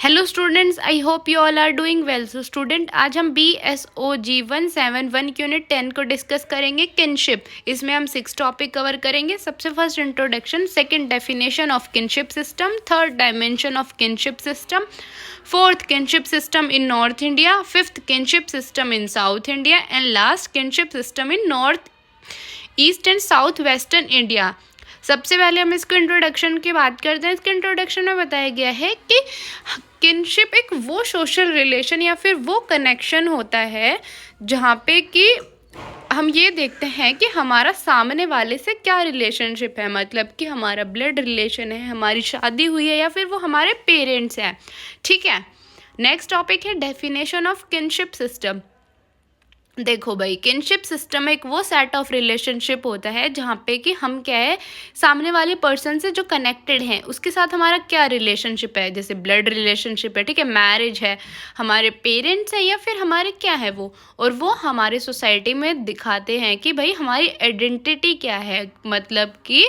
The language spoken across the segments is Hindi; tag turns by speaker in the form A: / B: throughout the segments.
A: Hello students, I hope you all are doing well. So student, आज हम BSOG 171 यूनिट 10 को डिस्कस करेंगे किनशिप। इसमें हम 6 टॉपिक कवर करेंगे। सबसे first introduction, second definition of kinship system, third dimension of kinship system, fourth kinship system in north India, fifth kinship system in south India and last kinship system in north east and south western India. सबसे पहले हम इसको इंट्रोडक्शन की बात करते हैं। इसके इंट्रोडक्शन में बताया गया है कि किनशिप एक वो सोशल रिलेशन या फिर वो कनेक्शन होता है जहाँ पे कि हम ये देखते हैं कि हमारा सामने वाले से क्या रिलेशनशिप है, मतलब कि हमारा ब्लड रिलेशन है, हमारी शादी हुई है या फिर वो हमारे पेरेंट्स हैं। ठीक है, नेक्स्ट टॉपिक है डेफिनेशन ऑफ किनशिप सिस्टम। देखो भाई, किनशिप सिस्टम एक वो सेट ऑफ रिलेशनशिप होता है जहाँ पे कि हम क्या है, सामने वाले पर्सन से जो कनेक्टेड हैं उसके साथ हमारा क्या रिलेशनशिप है। जैसे ब्लड रिलेशनशिप है, ठीक है, मैरिज है, हमारे पेरेंट्स हैं या फिर हमारे क्या है वो, और वो हमारे सोसाइटी में दिखाते हैं कि भाई हमारी आइडेंटिटी क्या है, मतलब कि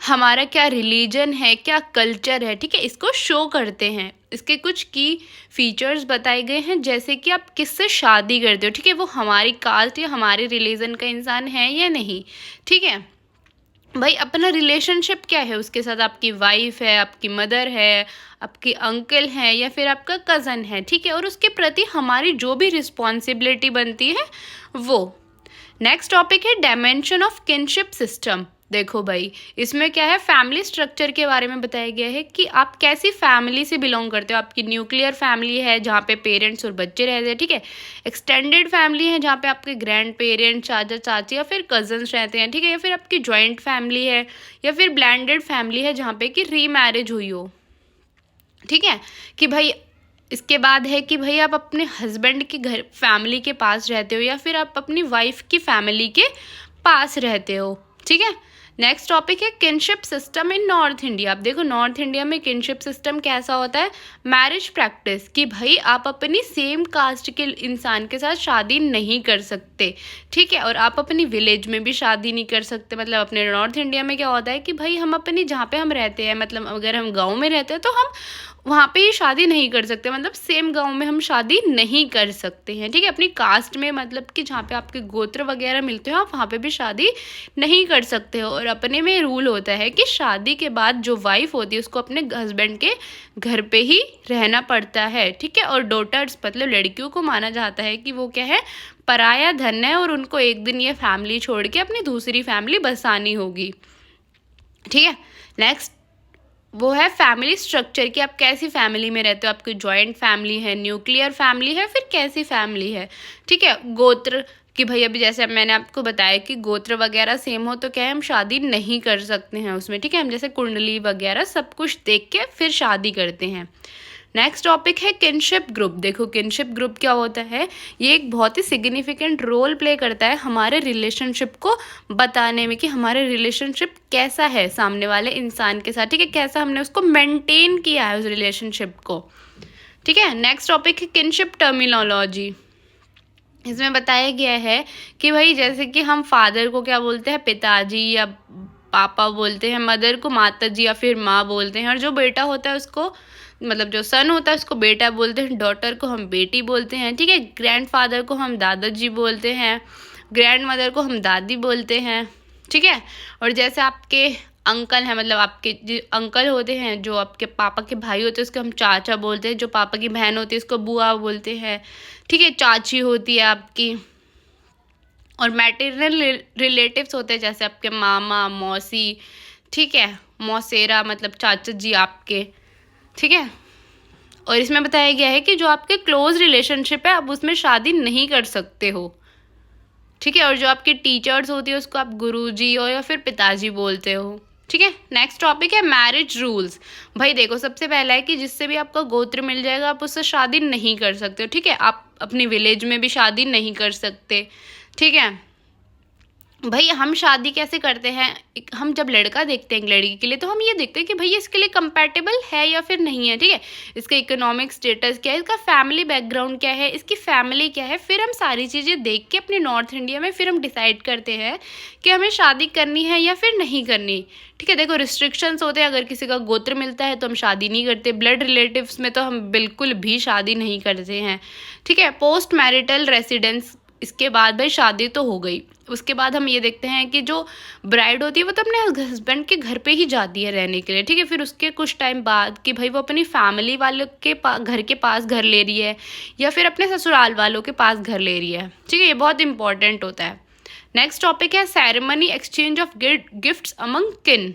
A: हमारा क्या रिलीजन है, क्या कल्चर है। ठीक है, इसको शो करते हैं। इसके कुछ की फीचर्स बताए गए हैं, जैसे कि आप किससे शादी करते हो, ठीक है, वो हमारी कास्ट या हमारे रिलीजन का इंसान है या नहीं। ठीक है भाई, अपना रिलेशनशिप क्या है उसके साथ, आपकी वाइफ है, आपकी मदर है, आपकी अंकल है या फिर आपका कज़न है। ठीक है, और उसके प्रति हमारी जो भी रिस्पॉन्सिबिलिटी बनती है वो। नेक्स्ट टॉपिक है डायमेंशन ऑफ किनशिप सिस्टम। देखो भाई, इसमें क्या है, फैमिली स्ट्रक्चर के बारे में बताया गया है कि आप कैसी फैमिली से बिलोंग करते हो। आपकी न्यूक्लियर फैमिली है जहाँ पे पेरेंट्स और बच्चे रहते हैं, ठीक है। एक्सटेंडेड फैमिली है जहाँ पे आपके ग्रैंड पेरेंट्स, चाचा चाची या फिर कजन्स रहते हैं, ठीक है। या फिर आपकी जॉइंट फैमिली है या फिर ब्लेंडेड फैमिली है जहाँ पे कि रीमैरिज हुई हो। ठीक है, कि भाई इसके बाद है कि भाई आप अपने हस्बैंड के घर फैमिली के पास रहते हो या फिर आप अपनी वाइफ की फैमिली के पास रहते हो। ठीक है, नेक्स्ट टॉपिक है kinship system in north India. अब देखो, नॉर्थ इंडिया में किनशिप सिस्टम कैसा होता है, मैरिज प्रैक्टिस, कि भाई आप अपनी सेम कास्ट के इंसान के साथ शादी नहीं कर सकते। ठीक है, और आप अपनी विलेज में भी शादी नहीं कर सकते। मतलब अपने नॉर्थ इंडिया में क्या होता है कि भाई हम अपनी जहाँ पे हम रहते हैं, मतलब अगर हम गाँव में रहते हैं तो हम वहाँ पे ही शादी नहीं कर सकते, मतलब सेम गांव में हम शादी नहीं कर सकते हैं। ठीक है, अपनी कास्ट में, मतलब कि जहाँ पे आपके गोत्र वगैरह मिलते हो आप वहाँ पे भी शादी नहीं कर सकते हो। और अपने में रूल होता है कि शादी के बाद जो वाइफ होती है उसको अपने हस्बैंड के घर पे ही रहना पड़ता है। ठीक है, और डॉटर्स मतलब लड़कियों को माना जाता है कि वो क्या है, पराया धन है, और उनको एक दिन ये फैमिली छोड़ के अपनी दूसरी फैमिली बसानी होगी। ठीक है, नेक्स्ट वो है फैमिली स्ट्रक्चर, कि आप कैसी फैमिली में रहते हो, आपकी जॉइंट फैमिली है, न्यूक्लियर फैमिली है, फिर कैसी फैमिली है। ठीक है, गोत्र, कि भाई अभी जैसे मैंने आपको बताया कि गोत्र वगैरह सेम हो तो क्या है, हम शादी नहीं कर सकते हैं उसमें। ठीक है, हम जैसे कुंडली वगैरह सब कुछ देख के फिर शादी करते हैं। नेक्स्ट टॉपिक है किनशिप ग्रुप। देखो, किनशिप ग्रुप क्या होता है, ये एक बहुत ही सिग्निफिकेंट रोल प्ले करता है हमारे रिलेशनशिप को बताने में कि हमारे रिलेशनशिप कैसा है सामने वाले इंसान के साथ। ठीक है, कैसा हमने उसको मेंटेन किया है उस रिलेशनशिप को। ठीक है, नेक्स्ट टॉपिक है किनशिप टर्मिनोलॉजी। इसमें बताया गया है कि भाई जैसे कि हम फादर को क्या बोलते हैं, पिताजी या पापा बोलते हैं, मदर को माता जी या फिर माँ बोलते हैं, और जो बेटा होता है उसको, मतलब जो सन होता है उसको बेटा बोलते हैं, डॉटर को हम बेटी बोलते हैं। ठीक है, ग्रैंडफादर को हम दादाजी बोलते हैं, ग्रैंड मदर को हम दादी बोलते हैं। ठीक है, और जैसे आपके अंकल हैं, मतलब आपके जो अंकल होते हैं, जो आपके पापा के भाई होते हैं उसको हम चाचा बोलते हैं, जो पापा की बहन होती है उसको बुआ बोलते हैं। ठीक है, चाची होती है आपकी, और मैटरनल रिलेटिव्स होते हैं जैसे आपके मामा मौसी। ठीक है, मौसेरा मतलब चाचा जी आपके। ठीक है, और इसमें बताया गया है कि जो आपके क्लोज रिलेशनशिप है आप उसमें शादी नहीं कर सकते हो। ठीक है, और जो आपकी टीचर्स होती है उसको आप गुरुजी हो या फिर पिताजी बोलते हो। ठीक है, नेक्स्ट टॉपिक है मैरिज रूल्स। भाई देखो, सबसे पहला है कि जिससे भी आपका गोत्र मिल जाएगा आप उससे शादी नहीं कर सकते हो। ठीक है, आप अपनी विलेज में भी शादी नहीं कर सकते। ठीक है, भाई हम शादी कैसे करते हैं, हम जब लड़का देखते हैं एक लड़की के लिए तो हम ये देखते हैं कि भाई इसके लिए कंपैटिबल है या फिर नहीं है, ठीक है। इसका इकोनॉमिक स्टेटस क्या है, इसका फैमिली बैकग्राउंड क्या है, इसकी फैमिली क्या है, फिर हम सारी चीज़ें देख के अपने नॉर्थ इंडिया में फिर हम डिसाइड करते हैं कि हमें शादी करनी है या फिर नहीं करनी, ठीक है। देखो रिस्ट्रिक्शंस होते हैं, अगर किसी का गोत्र मिलता है तो हम शादी नहीं करते, ब्लड रिलेटिव्स में तो हम बिल्कुल भी शादी नहीं करते हैं, ठीक है। पोस्ट मैरिटल रेसिडेंस, इसके बाद भाई शादी तो हो गई, उसके बाद हम ये देखते हैं कि जो ब्राइड होती है वो तो अपने हस्बैंड के घर पे ही जाती है रहने के लिए, ठीक है। फिर उसके कुछ टाइम बाद कि भाई वो अपनी फैमिली वालों के घर के पास घर ले रही है या फिर अपने ससुराल वालों के पास घर ले रही है, ठीक है। ये बहुत इंपॉर्टेंट होता है। नेक्स्ट टॉपिक है ceremony exchange of gifts among किन।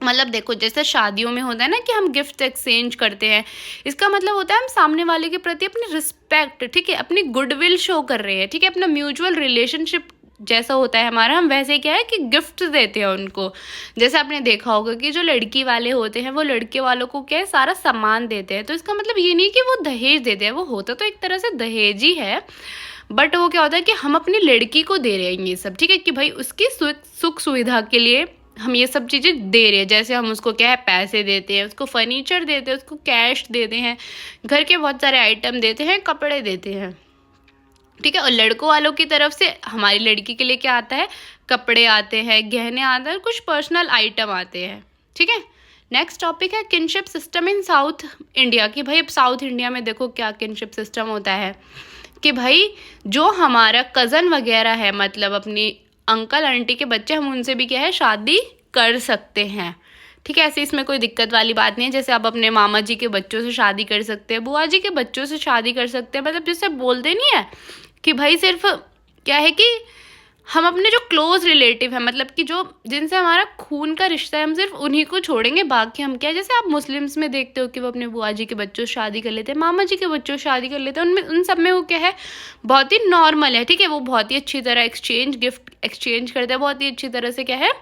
A: मतलब देखो जैसे शादियों में होता है ना कि हम गिफ्ट एक्सचेंज करते हैं, इसका मतलब होता है हम सामने वाले के प्रति अपनी रिस्पेक्ट, ठीक है, अपनी गुडविल शो कर रहे हैं, ठीक है। अपना म्यूचुअल रिलेशनशिप जैसा होता है हमारा, हम वैसे क्या है कि गिफ्ट देते हैं उनको। जैसे आपने देखा होगा कि जो लड़की वाले होते हैं वो लड़के वालों को क्या है सारा सामान देते हैं, तो इसका मतलब ये नहीं कि वो दहेज देते हैं, वो होता तो एक तरह से दहेज ही है, बट वो क्या होता है कि हम अपनी लड़की को दे रहे हैं ये सब, ठीक है, कि भाई उसकी सुख सुविधा के लिए हम ये सब चीज़ें दे रहे हैं। जैसे हम उसको क्या है पैसे देते हैं, उसको फर्नीचर देते हैं, उसको कैश देते हैं, घर के बहुत सारे आइटम देते हैं, कपड़े देते हैं, ठीक है। और लड़कों वालों की तरफ से हमारी लड़की के लिए क्या आता है, कपड़े आते हैं, गहने आते हैं, कुछ पर्सनल आइटम आते हैं, ठीक है। नेक्स्ट टॉपिक है kinship system in south India, कि भाई अब साउथ इंडिया में देखो क्या किनशिप सिस्टम होता है कि भाई जो हमारा कज़न वगैरह है, मतलब अपनी अंकल आंटी के बच्चे, हम उनसे भी क्या है शादी कर सकते हैं, ठीक है। ऐसे इसमें कोई दिक्कत वाली बात नहीं है। जैसे आप अपने मामा जी के बच्चों से शादी कर सकते हैं, बुआ जी के बच्चों से शादी कर सकते हैं, मतलब जैसे बोलते नहीं है कि भाई सिर्फ क्या है कि हम अपने जो क्लोज रिलेटिव है, मतलब कि जो जिनसे हमारा खून का रिश्ता है, हम सिर्फ उन्हीं को छोड़ेंगे, बाकी हम क्या है, जैसे आप मुस्लिम्स में देखते हो कि वो अपने बुआ जी के बच्चों से शादी कर लेते हैं, मामा जी के बच्चों से शादी कर लेते हैं, उनमें उन सब में वो क्या है बहुत ही नॉर्मल है, ठीक है। वो बहुत ही अच्छी तरह गिफ्ट एक्सचेंज करते हैं, बहुत ही अच्छी तरह से क्या है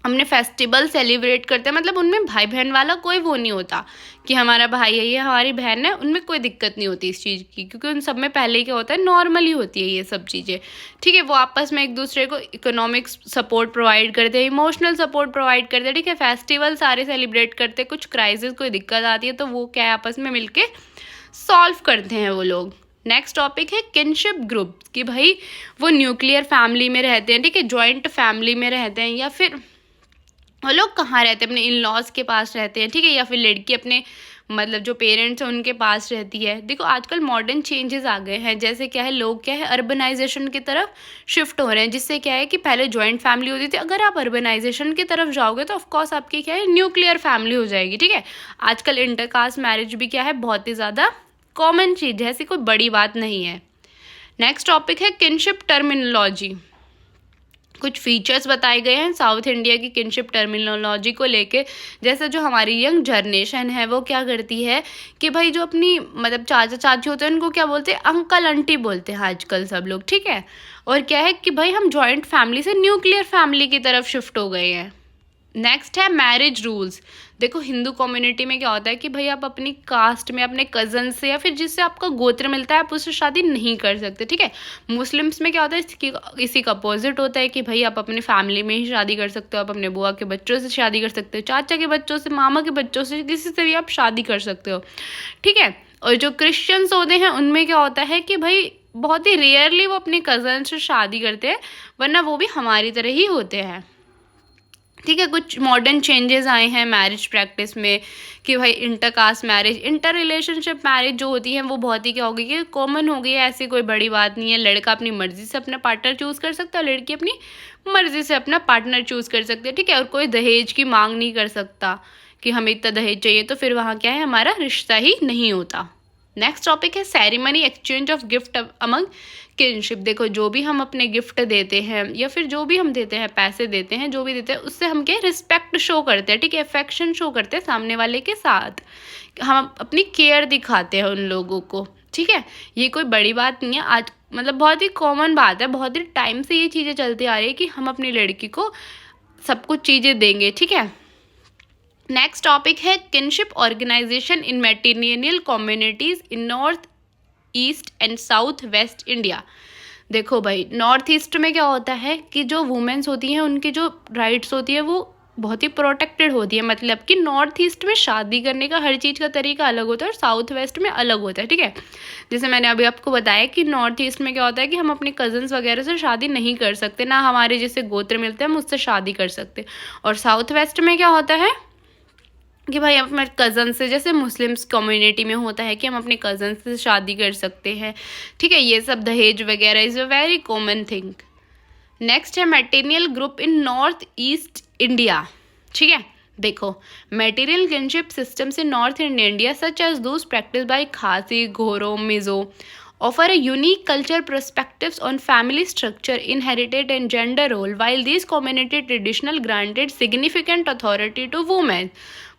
A: हमने फेस्टिवल सेलिब्रेट करते हैं, मतलब उनमें भाई बहन वाला कोई वो नहीं होता कि हमारा भाई है ये हमारी बहन है, उनमें कोई दिक्कत नहीं होती इस चीज़ की, क्योंकि उन सब में पहले ही क्या होता है नॉर्मली होती है ये सब चीज़ें, ठीक है। वो आपस में एक दूसरे को इकोनॉमिक सपोर्ट प्रोवाइड करते हैं, इमोशनल सपोर्ट प्रोवाइड करते हैं, ठीक है। फेस्टिवल सारे सेलिब्रेट करते हैं, कुछ क्राइसिस कोई दिक्कत आती है तो वो क्या है आपस में मिलके सॉल्व करते हैं वो लोग। नेक्स्ट टॉपिक है किनशिप ग्रुप, कि भाई वो न्यूक्लियर फैमिली में रहते हैं, ठीक है, जॉइंट फैमिली में रहते हैं, या फिर वो लोग कहाँ रहते हैं, अपने इन लॉज के पास रहते हैं, ठीक है, या फिर लड़की अपने मतलब जो पेरेंट्स हैं उनके पास रहती है। देखो आजकल मॉडर्न चेंजेस आ गए हैं, जैसे क्या है लोग क्या है अर्बनाइजेशन की तरफ शिफ्ट हो रहे हैं, जिससे क्या है कि पहले जॉइंट फैमिली होती थी, अगर आप अर्बनाइजेशन की तरफ जाओगे तो ऑफकोर्स आपकी क्या है न्यूक्लियर फैमिली हो जाएगी, ठीक है। आजकल इंटरकास्ट मैरिज भी क्या है बहुत ही ज़्यादा कॉमन चीज़ है, ऐसी कोई बड़ी बात नहीं है। नेक्स्ट टॉपिक है किनशिप टर्मिनोलॉजी, कुछ फीचर्स बताए गए हैं साउथ इंडिया की किनशिप टर्मिनोलॉजी को लेके। जैसे जो हमारी यंग जनरेशन है वो क्या करती है कि भाई जो अपनी मतलब चाचा चाची होते हैं उनको क्या बोलते हैं, अंकल आंटी बोलते हैं आजकल सब लोग, ठीक है। और क्या है कि भाई हम जॉइंट फैमिली से न्यूक्लियर फैमिली की तरफ शिफ्ट हो गए हैं। नेक्स्ट है मैरिज रूल्स। देखो हिंदू कम्युनिटी में क्या होता है कि भाई आप अपनी कास्ट में अपने कज़न से या फिर जिससे आपका गोत्र मिलता है आप उससे शादी नहीं कर सकते, ठीक है। मुस्लिम्स में क्या होता है इसी का अपोजिट होता है कि भाई आप अपनी फैमिली में ही शादी कर सकते हो, आप अपने बुआ के बच्चों से शादी कर सकते हो, चाचा के बच्चों से, मामा के बच्चों से, किसी से भी आप शादी कर सकते हो, ठीक है। और जो क्रिश्चियंस होते हैं उनमें क्या होता है कि भाई बहुत ही रेयरली वो अपने कज़न से शादी करते हैं, वरना वो भी हमारी तरह ही होते हैं, ठीक है। कुछ मॉडर्न चेंजेस आए हैं मैरिज प्रैक्टिस में कि भाई intercaste marriage, inter relationship marriage जो होती है वो बहुत ही क्या हो गई है कॉमन हो गई है, ऐसी कोई बड़ी बात नहीं है। लड़का अपनी मर्जी से अपना पार्टनर चूज़ कर सकता है, लड़की अपनी मर्जी से अपना पार्टनर चूज़ कर सकते हैं, ठीक है। और कोई दहेज की मांग नहीं कर सकता कि हमें इतना दहेज चाहिए, तो फिर वहाँ क्या है हमारा रिश्ता ही नहीं होता। नेक्स्ट टॉपिक है ceremony exchange of gift among kinship. देखो जो भी हम अपने गिफ्ट देते हैं या फिर जो भी हम देते हैं, पैसे देते हैं, जो भी देते हैं, उससे हम क्या रिस्पेक्ट शो करते हैं, ठीक है, अफेक्शन शो करते हैं सामने वाले के साथ, हम अपनी केयर दिखाते हैं उन लोगों को, ठीक है। ये कोई बड़ी बात नहीं है, आज मतलब बहुत ही कॉमन बात है, बहुत ही टाइम से ये चीज़ें चलती आ रही है कि हम अपनी लड़की को सब कुछ चीज़ें देंगे, ठीक है। नेक्स्ट टॉपिक है kinship organisation in matrilineal communities in north east and south west India. देखो भाई, नॉर्थ ईस्ट में क्या होता है कि जो वुमेन्स होती हैं उनकी जो राइट्स होती है वो बहुत ही प्रोटेक्टेड होती है। मतलब कि नॉर्थ ईस्ट में शादी करने का हर चीज़ का तरीका अलग होता है और साउथ वेस्ट में अलग होता है, ठीक है। जैसे मैंने अभी आपको बताया कि नॉर्थ ईस्ट में क्या होता है कि हम अपने कजन्स वगैरह से शादी नहीं कर सकते, ना हमारे जैसे गोत्र मिलते हैं हम उससे शादी कर सकते। और साउथ वेस्ट में क्या होता है कि भाई हम अपने कज़न से, जैसे मुस्लिम्स कम्युनिटी में होता है कि हम अपने कज़न से शादी कर सकते हैं, ठीक है। ये सब दहेज वगैरह is a very common thing. Next है matrilineal group in north east India, ठीक है। देखो, matrilineal kinship systems in north India such as those practice by Khasi, Garo, Mizo offer a unique cultural perspectives on family structure, inherited and gender role, while these community traditional granted significant authority to women.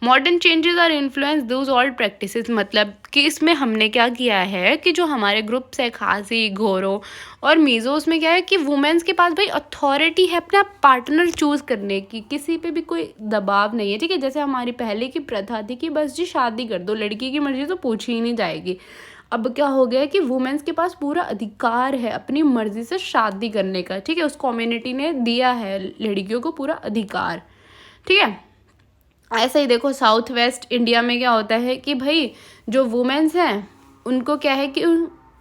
A: Modern changes are influence those old practices. मतलब कि इसमें हमने क्या किया है कि जो हमारे ग्रुप्स है खासी, घोरो और मीज़ो, उसमें क्या है कि वुमेन्स के पास भाई अथॉरिटी है अपना पार्टनर चूज़ करने की, किसी पे भी कोई दबाव नहीं है, ठीक है। जैसे हमारी पहले की प्रथा थी कि बस जी शादी कर दो, लड़की की मर्जी तो पूछी ही नहीं जाएगी। अब क्या हो गया है कि वुमेन्स के पास पूरा अधिकार है अपनी मर्जी से शादी करने का, ठीक है। उस कम्युनिटी ने दिया है लड़कियों को पूरा अधिकार, ठीक है। ऐसा ही देखो साउथ वेस्ट इंडिया में क्या होता है कि भाई जो वुमेन्स हैं उनको क्या है कि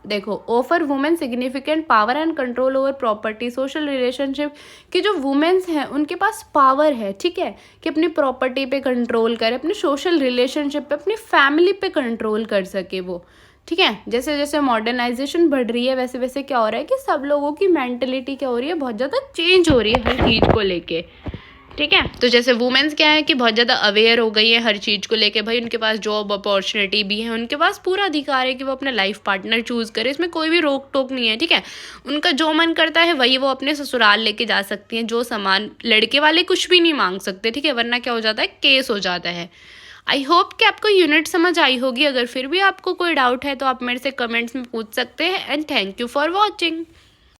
A: देखो, offer women significant power and control over property, social relationship, कि जो वुमेन्स हैं उनके पास पावर है, ठीक है, कि अपनी प्रॉपर्टी पे कंट्रोल करे, अपने सोशल रिलेशनशिप पे, अपनी फैमिली पे कंट्रोल कर सके वो, ठीक है। जैसे जैसे मॉडर्नाइजेशन बढ़ रही है वैसे वैसे क्या हो रहा है कि सब लोगों की मेंटलिटी क्या हो रही है, बहुत ज़्यादा चेंज हो रही है हर चीज़ को लेके, ठीक है। तो जैसे वुमेन्स क्या है कि बहुत ज़्यादा अवेयर हो गई है हर चीज़ को लेके, भाई उनके पास जॉब अपॉर्चुनिटी भी है, उनके पास पूरा अधिकार है कि वो अपना लाइफ पार्टनर चूज़ करे, इसमें कोई भी रोक टोक नहीं है, ठीक है। उनका जो मन करता है वही वो अपने ससुराल लेके जा सकती हैं, जो सामान लड़के वाले कुछ भी नहीं मांग सकते, ठीक है, वरना क्या हो जाता है, केस हो जाता है। आई होप कि आपको यूनिट समझ आई होगी। अगर फिर भी आपको कोई डाउट है तो आप मेरे से कमेंट्स में पूछ सकते हैं। And thank you for watching.